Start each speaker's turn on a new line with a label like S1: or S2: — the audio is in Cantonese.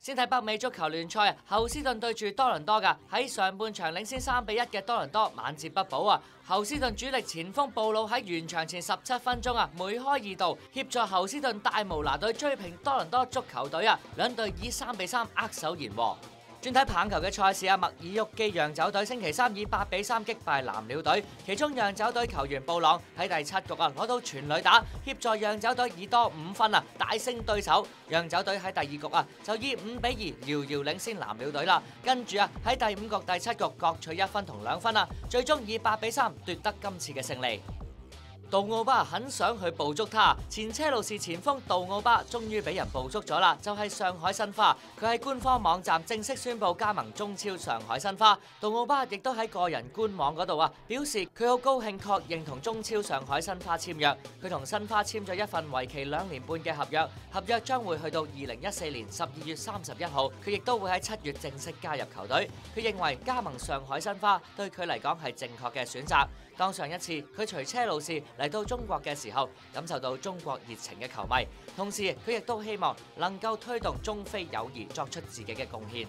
S1: 先睇北美足球聯賽啊，侯斯頓對住多倫多㗎，喺上半場領先3-1嘅多倫多晚節不保啊！侯斯頓主力前鋒布魯喺完場前17分鐘啊，梅開二度，協助侯斯頓大無拿隊追平多倫多足球隊啊，兩隊以3-3握手言和。轉睇棒球嘅賽事啊，墨爾沃基釀酒隊星期三以8-3擊敗藍鳥隊，其中釀酒隊球員布朗喺第7局啊攞到全壘打，協助釀酒隊以多5分啊大勝對手。釀酒隊喺第2局啊就以5-2遙遙領先藍鳥隊啦，跟住啊喺第5局、第7局各取1分同2分啊，最終以8-3奪得今次嘅勝利。杜奧巴很想去捕捉他，前車路士前鋒杜奧巴終於俾人捕捉咗啦，就係上海申花，佢喺官方網站正式宣布加盟中超上海申花。杜奧巴亦都喺個人官網嗰度啊，表示佢好高興確認同中超上海申花簽約，佢同申花簽咗一份為期2年半嘅合約，合約將會去到2014年12月31號，佢亦都會喺7月正式加入球隊。佢認為加盟上海申花對佢嚟講係正確嘅選擇。當上一次佢隨車路士嚟到中國嘅時候，感受到中國熱情嘅球迷，同時佢亦都希望能夠推動中非友誼作出自己嘅貢獻。